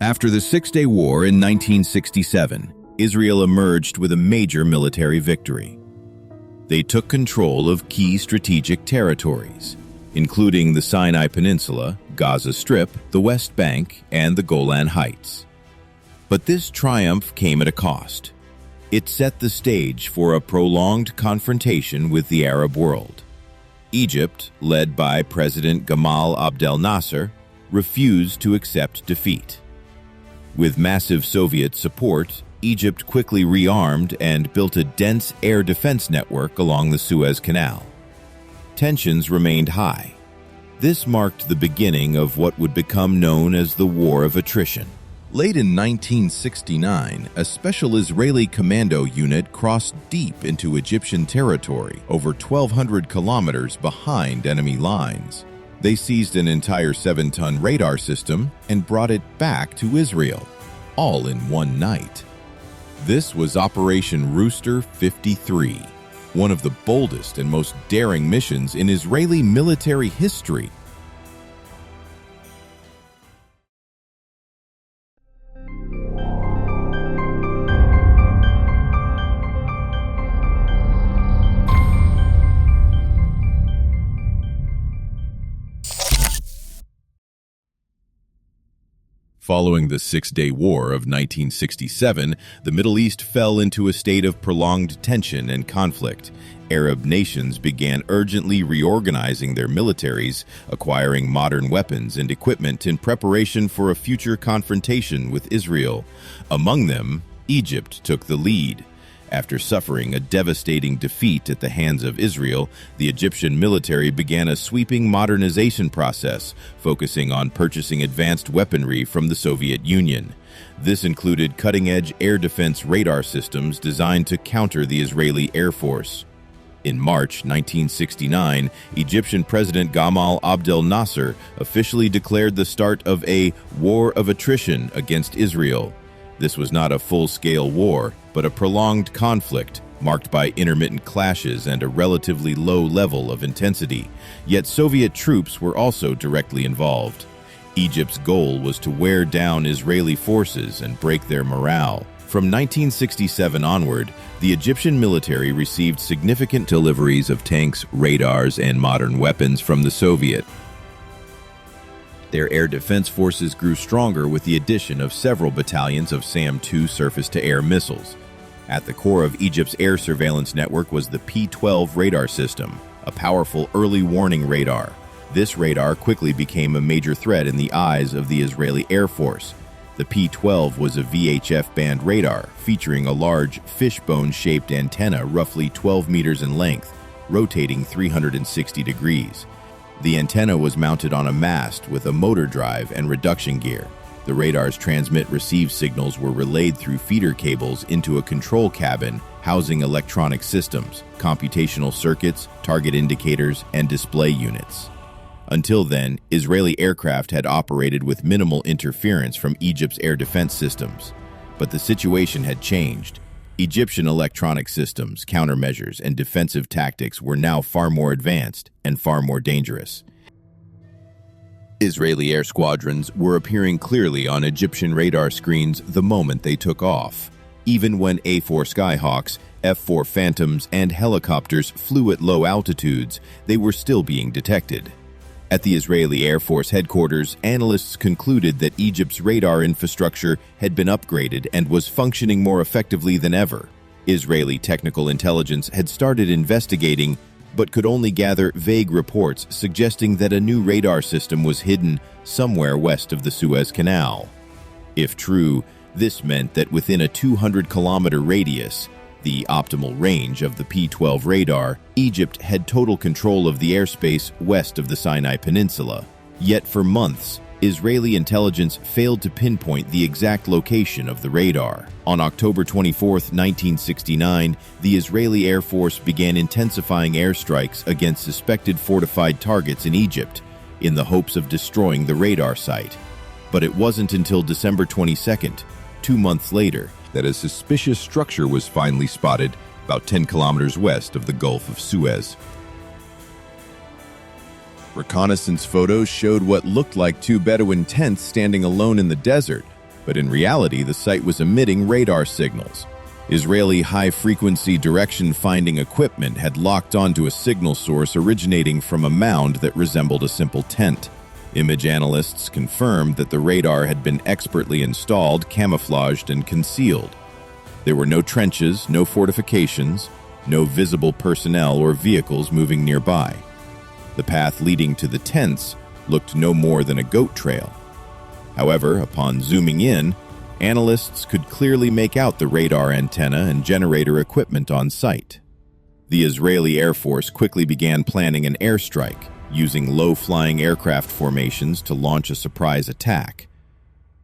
After the Six-Day War in 1967, Israel emerged with a major military victory. They took control of key strategic territories, including the Sinai Peninsula, Gaza Strip, the West Bank, and the Golan Heights. But this triumph came at a cost. It set the stage for a prolonged confrontation with the Arab world. Egypt, led by President Gamal Abdel Nasser, refused to accept defeat. With massive Soviet support, Egypt quickly rearmed and built a dense air defense network along the Suez Canal. Tensions remained high. This marked the beginning of what would become known as the War of Attrition. Late in 1969, a special Israeli commando unit crossed deep into Egyptian territory, over 1,200 kilometers behind enemy lines. They seized an entire 7-ton radar system and brought it back to Israel, all in one night. This was Operation Rooster 53, one of the boldest and most daring missions in Israeli military history. Following the Six-Day War of 1967, the Middle East fell into a state of prolonged tension and conflict. Arab nations began urgently reorganizing their militaries, acquiring modern weapons and equipment in preparation for a future confrontation with Israel. Among them, Egypt took the lead. After suffering a devastating defeat at the hands of Israel, the Egyptian military began a sweeping modernization process, focusing on purchasing advanced weaponry from the Soviet Union. This included cutting-edge air defense radar systems designed to counter the Israeli Air Force. In March 1969, Egyptian President Gamal Abdel Nasser officially declared the start of a war of attrition against Israel. This was not a full-scale war, but a prolonged conflict marked by intermittent clashes and a relatively low level of intensity. Yet Soviet troops were also directly involved. Egypt's goal was to wear down Israeli forces and break their morale. From 1967 onward, the Egyptian military received significant deliveries of tanks, radars, and modern weapons from the Soviet. Their air defense forces grew stronger with the addition of several battalions of SAM-2 surface-to-air missiles. At the core of Egypt's air surveillance network was the P-12 radar system, a powerful early warning radar. This radar quickly became a major threat in the eyes of the Israeli Air Force. The P-12 was a VHF band radar featuring a large fishbone-shaped antenna roughly 12 meters in length, rotating 360 degrees. The antenna was mounted on a mast with a motor drive and reduction gear. The radar's transmit-receive signals were relayed through feeder cables into a control cabin housing electronic systems, computational circuits, target indicators, and display units. Until then, Israeli aircraft had operated with minimal interference from Egypt's air defense systems. But the situation had changed. Egyptian electronic systems, countermeasures, and defensive tactics were now far more advanced and far more dangerous. Israeli air squadrons were appearing clearly on Egyptian radar screens the moment they took off. Even when A-4 Skyhawks, F-4 Phantoms, and helicopters flew at low altitudes, they were still being detected. At the Israeli Air Force headquarters, analysts concluded that Egypt's radar infrastructure had been upgraded and was functioning more effectively than ever. Israeli technical intelligence had started investigating, but could only gather vague reports suggesting that a new radar system was hidden somewhere west of the Suez Canal. If true, this meant that within a 200-kilometer radius, the optimal range of the P-12 radar, Egypt had total control of the airspace west of the Sinai Peninsula. Yet for months, Israeli intelligence failed to pinpoint the exact location of the radar. On October 24, 1969, the Israeli Air Force began intensifying airstrikes against suspected fortified targets in Egypt, in the hopes of destroying the radar site. But it wasn't until December 22nd, 2 months later, that a suspicious structure was finally spotted about 10 kilometers west of the Gulf of Suez. Reconnaissance photos showed what looked like two Bedouin tents standing alone in the desert. but in reality, the site was emitting radar signals. Israeli high-frequency direction-finding equipment had locked onto a signal source originating from a mound that resembled a simple tent. Image analysts confirmed that the radar had been expertly installed, camouflaged, and concealed. There were no trenches, no fortifications, no visible personnel or vehicles moving nearby. The path leading to the tents looked no more than a goat trail. However, upon zooming in, analysts could clearly make out the radar antenna and generator equipment on site. The Israeli Air Force quickly began planning an airstrike, using low-flying aircraft formations to launch a surprise attack.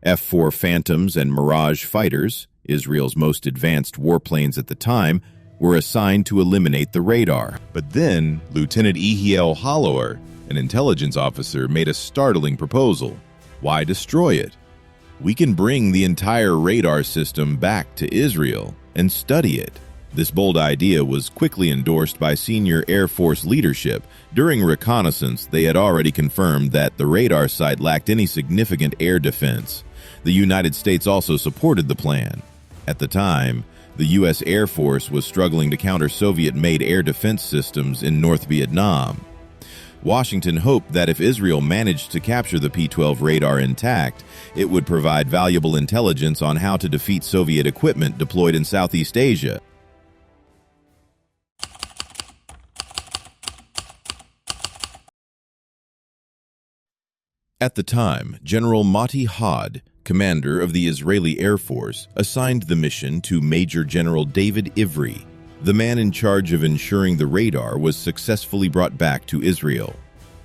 F-4 Phantoms and Mirage fighters, Israel's most advanced warplanes at the time, were assigned to eliminate the radar. But then, Lieutenant Yehiel Hollower, an intelligence officer, made a startling proposal. Why destroy it? We can bring the entire radar system back to Israel and study it. This bold idea was quickly endorsed by senior Air Force leadership. During reconnaissance, they had already confirmed that the radar site lacked any significant air defense. The United States also supported the plan. At the time, the U.S. Air Force was struggling to counter Soviet-made air defense systems in North Vietnam. Washington hoped that if Israel managed to capture the P-12 radar intact, it would provide valuable intelligence on how to defeat Soviet equipment deployed in Southeast Asia. At the time, General Mati Hod, commander of the Israeli Air Force, assigned the mission to Major General David Ivry. The man in charge of ensuring the radar was successfully brought back to Israel.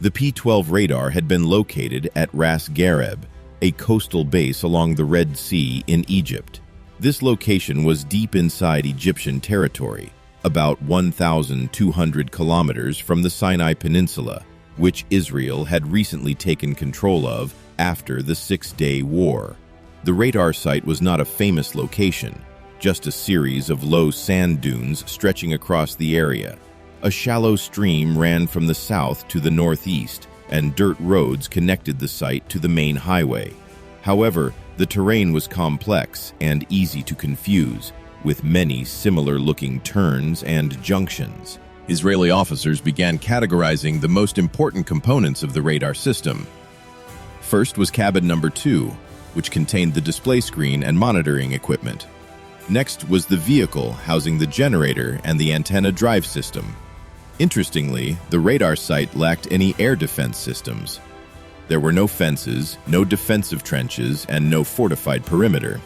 The P-12 radar had been located at Ras Gareb, a coastal base along the Red Sea in Egypt. This location was deep inside Egyptian territory, about 1,200 kilometers from the Sinai Peninsula, which Israel had recently taken control of after the Six-Day War. The radar site was not a famous location, just a series of low sand dunes stretching across the area. A shallow stream ran from the south to the northeast, and dirt roads connected the site to the main highway. However, the terrain was complex and easy to confuse, with many similar-looking turns and junctions. Israeli officers began categorizing the most important components of the radar system. First was cabin number 2, which contained the display screen and monitoring equipment. Next was the vehicle housing the generator and the antenna drive system. Interestingly, the radar site lacked any air defense systems. There were no fences, no defensive trenches, and no fortified perimeter.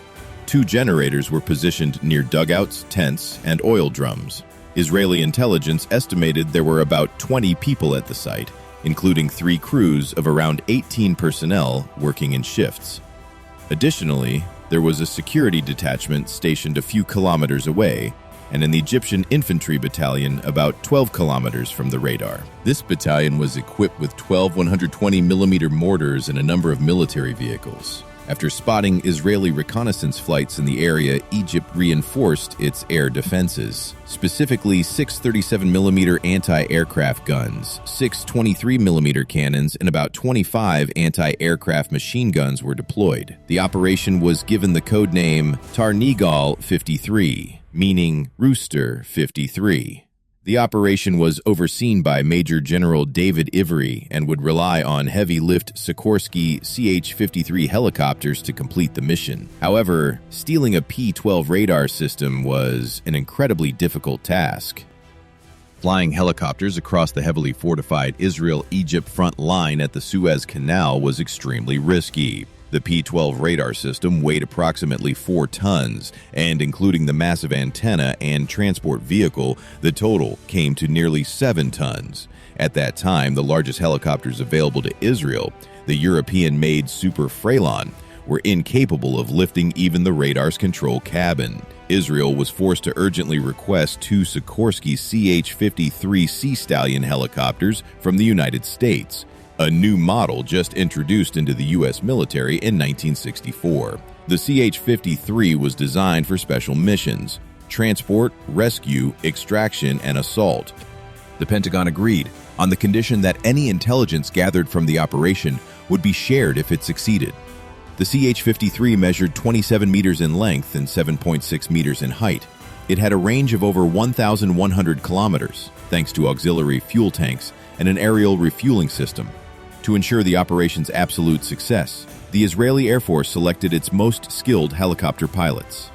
2 generators were positioned near dugouts, tents, and oil drums. Israeli intelligence estimated there were about 20 people at the site, including 3 crews of around 18 personnel working in shifts. Additionally, there was a security detachment stationed a few kilometers away, and an Egyptian infantry battalion about 12 kilometers from the radar. This battalion was equipped with 12 120mm mortars and a number of military vehicles. After spotting Israeli reconnaissance flights in the area, Egypt reinforced its air defenses. Specifically, 6 37mm anti-aircraft guns, 6 23mm cannons, and about 25 anti-aircraft machine guns were deployed. The operation was given the code name Tarnigal 53, meaning Rooster 53. The operation was overseen by Major General David Ivry and would rely on heavy-lift Sikorsky CH-53 helicopters to complete the mission. However, stealing a P-12 radar system was an incredibly difficult task. Flying helicopters across the heavily fortified Israel-Egypt front line at the Suez Canal was extremely risky. The P-12 radar system weighed approximately 4 tons, and including the massive antenna and transport vehicle, the total came to nearly 7 tons. At that time, the largest helicopters available to Israel, the European-made Super Freilon, were incapable of lifting even the radar's control cabin. Israel was forced to urgently request 2 Sikorsky CH-53 Sea Stallion helicopters from the United States, a new model just introduced into the U.S. military in 1964. The CH-53 was designed for special missions: transport, rescue, extraction, and assault. The Pentagon agreed on the condition that any intelligence gathered from the operation would be shared if it succeeded. The CH-53 measured 27 meters in length and 7.6 meters in height. It had a range of over 1,100 kilometers, thanks to auxiliary fuel tanks and an aerial refueling system. To ensure the operation's absolute success, the Israeli Air Force selected its most skilled helicopter pilots.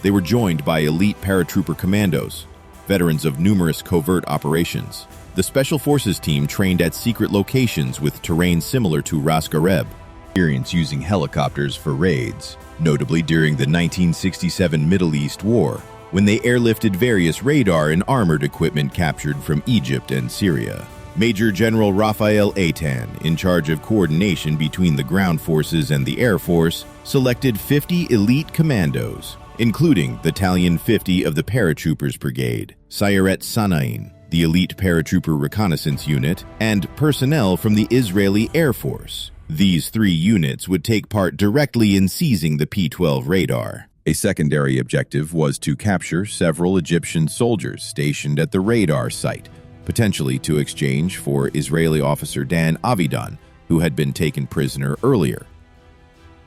They were joined by elite paratrooper commandos, veterans of numerous covert operations. The Special Forces team trained at secret locations with terrain similar to Ras Gareb, experience using helicopters for raids, notably during the 1967 Middle East War, when they airlifted various radar and armored equipment captured from Egypt and Syria. Major General Raphael Eitan, in charge of coordination between the ground forces and the Air Force, selected 50 elite commandos, including Battalion 50 of the Paratroopers Brigade, Sayeret Sanain, the elite paratrooper reconnaissance unit, and personnel from the Israeli Air Force. These 3 units would take part directly in seizing the P-12 radar. A secondary objective was to capture several Egyptian soldiers stationed at the radar site, potentially to exchange for Israeli officer Dan Avidan, who had been taken prisoner earlier.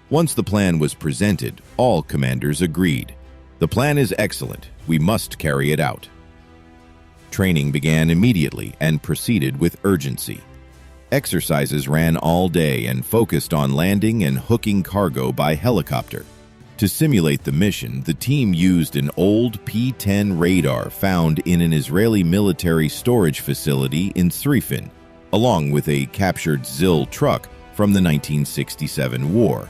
Once the plan was presented, all commanders agreed. The plan is excellent. We must carry it out. Training began immediately and proceeded with urgency. Exercises ran all day and focused on landing and hooking cargo by helicopter. To simulate the mission, the team used an old P-10 radar found in an Israeli military storage facility in Srifin, along with a captured ZIL truck from the 1967 war.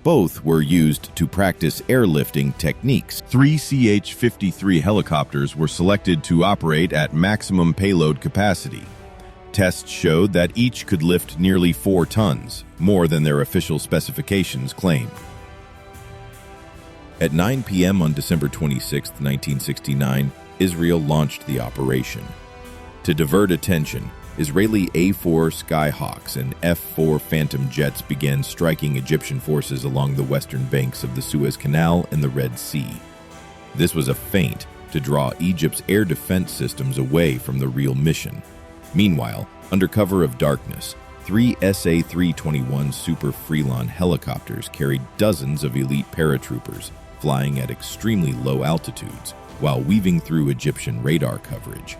Both were used to practice airlifting techniques. 3 CH-53 helicopters were selected to operate at maximum payload capacity. Tests showed that each could lift nearly 4 tons, more than their official specifications claimed. At 9 p.m. on December 26, 1969, Israel launched the operation. To divert attention, Israeli A-4 Skyhawks and F-4 Phantom jets began striking Egyptian forces along the western banks of the Suez Canal and the Red Sea. This was a feint to draw Egypt's air defense systems away from the real mission. Meanwhile, under cover of darkness, 3 SA-321 Super Freelon helicopters carried dozens of elite paratroopers, flying at extremely low altitudes while weaving through Egyptian radar coverage.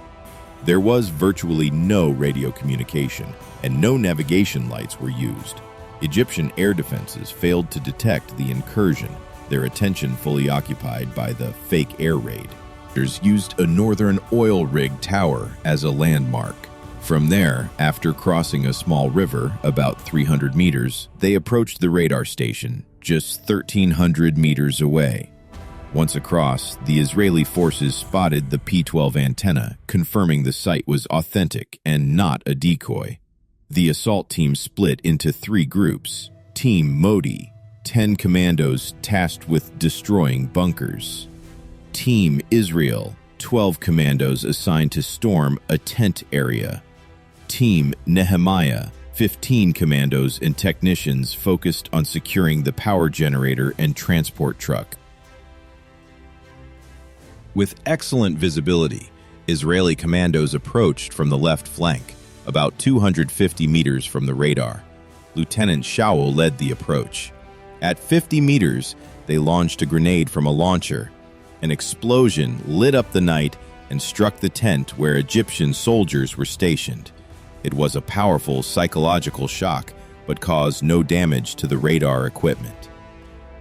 There was virtually no radio communication, and no navigation lights were used. Egyptian air defenses failed to detect the incursion, their attention fully occupied by the fake air raid. Used a northern oil rig tower as a landmark. From there, after crossing a small river, about 300 meters, they approached the radar station, just 1,300 meters away. Once across, the Israeli forces spotted the P-12 antenna, confirming the site was authentic and not a decoy. The assault team split into 3 groups. Team Modi, 10 commandos tasked with destroying bunkers. Team Israel, 12 commandos assigned to storm a tent area. Team Nehemiah, 15 commandos and technicians focused on securing the power generator and transport truck. With excellent visibility, Israeli commandos approached from the left flank, about 250 meters from the radar. Lieutenant Shaul led the approach. At 50 meters, they launched a grenade from a launcher. An explosion lit up the night and struck the tent where Egyptian soldiers were stationed. It was a powerful psychological shock, but caused no damage to the radar equipment.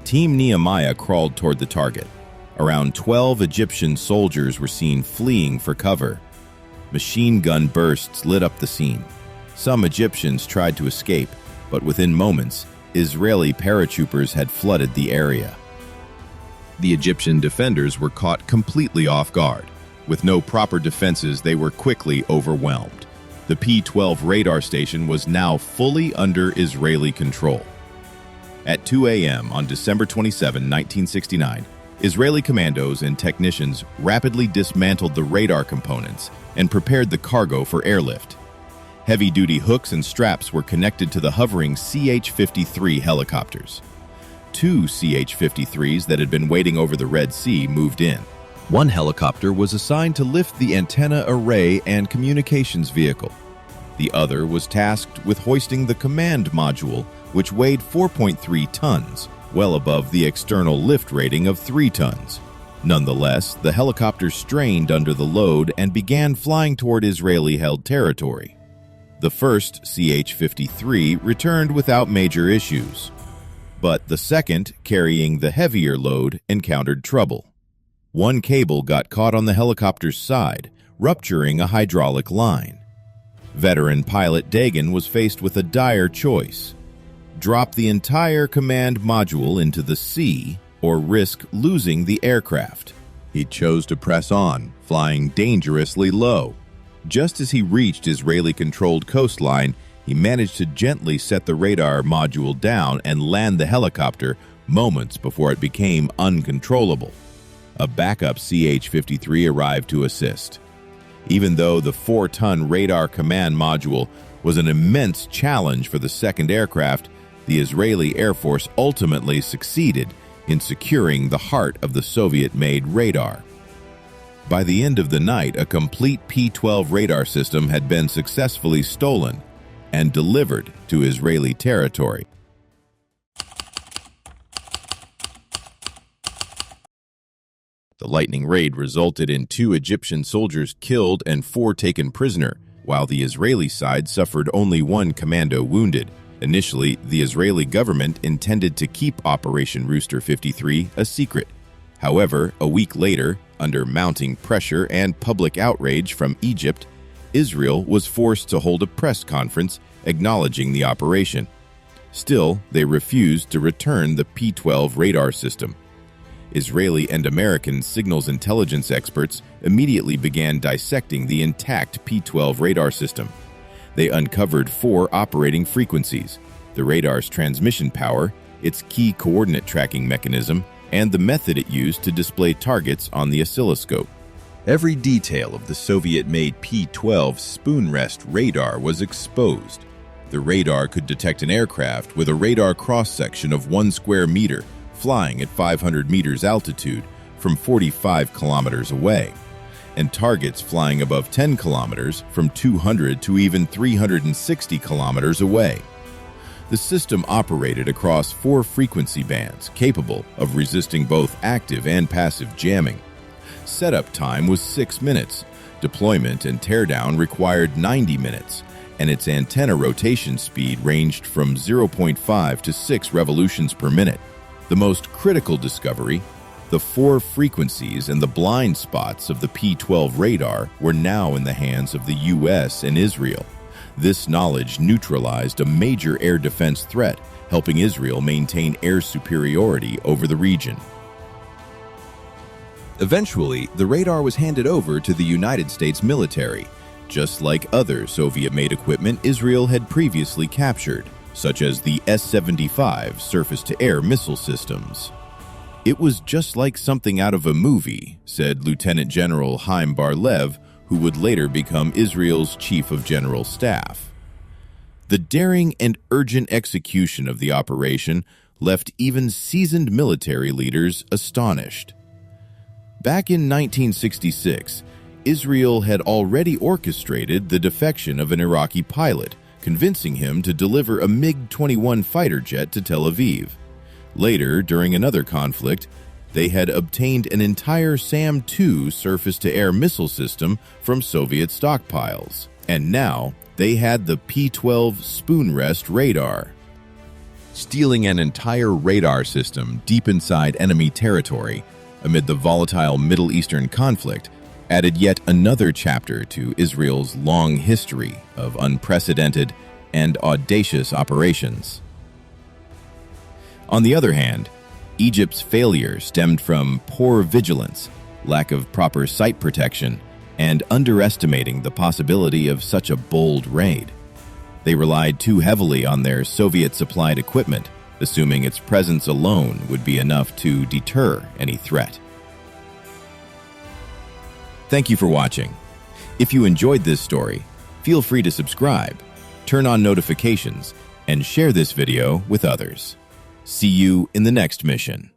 Team Nehemiah crawled toward the target. Around 12 Egyptian soldiers were seen fleeing for cover. Machine gun bursts lit up the scene. Some Egyptians tried to escape, but within moments, Israeli paratroopers had flooded the area. The Egyptian defenders were caught completely off guard. With no proper defenses, they were quickly overwhelmed. The P-12 radar station was now fully under Israeli control. At 2 a.m. on December 27, 1969, Israeli commandos and technicians rapidly dismantled the radar components and prepared the cargo for airlift. Heavy-duty hooks and straps were connected to the hovering CH-53 helicopters. 2 CH-53s that had been waiting over the Red Sea moved in. One helicopter was assigned to lift the antenna array and communications vehicle. The other was tasked with hoisting the command module, which weighed 4.3 tons, well above the external lift rating of 3 tons. Nonetheless, the helicopter strained under the load and began flying toward Israeli-held territory. The first CH-53 returned without major issues, but the second, carrying the heavier load, encountered trouble. One cable got caught on the helicopter's side, rupturing a hydraulic line. Veteran pilot Dagan was faced with a dire choice: drop the entire command module into the sea or risk losing the aircraft. He chose to press on, flying dangerously low. Just as he reached Israeli-controlled coastline, he managed to gently set the radar module down and land the helicopter moments before it became uncontrollable. A backup CH-53 arrived to assist. Even though the 4-ton radar command module was an immense challenge for the second aircraft, the Israeli Air Force ultimately succeeded in securing the heart of the Soviet-made radar. By the end of the night, a complete P-12 radar system had been successfully stolen and delivered to Israeli territory. The lightning raid resulted in 2 Egyptian soldiers killed and 4 taken prisoner, while the Israeli side suffered only 1 commando wounded. Initially, the Israeli government intended to keep Operation Rooster 53 a secret. However, a week later, under mounting pressure and public outrage from Egypt, Israel was forced to hold a press conference acknowledging the operation. Still, they refused to return the P-12 radar system. Israeli and American signals intelligence experts immediately began dissecting the intact P-12 radar system. They uncovered 4 operating frequencies: the radar's transmission power, its key coordinate tracking mechanism, and the method it used to display targets on the oscilloscope. Every detail of the Soviet-made P-12 spoon rest radar was exposed. The radar could detect an aircraft with a radar cross-section of 1 square meter, flying at 500 meters altitude from 45 kilometers away, and targets flying above 10 kilometers from 200 to even 360 kilometers away. The system operated across 4 frequency bands, capable of resisting both active and passive jamming. Setup time was 6 minutes. Deployment and teardown required 90 minutes, and its antenna rotation speed ranged from 0.5 to 6 revolutions per minute. The most critical discovery: the 4 frequencies and the blind spots of the P-12 radar were now in the hands of the U.S. and Israel. This knowledge neutralized a major air defense threat, helping Israel maintain air superiority over the region. Eventually, the radar was handed over to the United States military, just like other Soviet-made equipment Israel had previously captured, such as the S-75 surface-to-air missile systems. "It was just like something out of a movie," said Lieutenant General Haigh Bar-Lev, who would later become Israel's Chief of General Staff. The daring and urgent execution of the operation left even seasoned military leaders astonished. Back in 1966, Israel had already orchestrated the defection of an Iraqi pilot, convincing him to deliver a MiG-21 fighter jet to Tel Aviv. Later, during another conflict, they had obtained an entire SAM-2 surface-to-air missile system from Soviet stockpiles. And now, they had the P-12 spoon rest radar. Stealing an entire radar system deep inside enemy territory amid the volatile Middle Eastern conflict added yet another chapter to Israel's long history of unprecedented and audacious operations. On the other hand, Egypt's failure stemmed from poor vigilance, lack of proper site protection, and underestimating the possibility of such a bold raid. They relied too heavily on their Soviet-supplied equipment, assuming its presence alone would be enough to deter any threat. Thank you for watching. If you enjoyed this story, feel free to subscribe, turn on notifications, and share this video with others. See you in the next mission.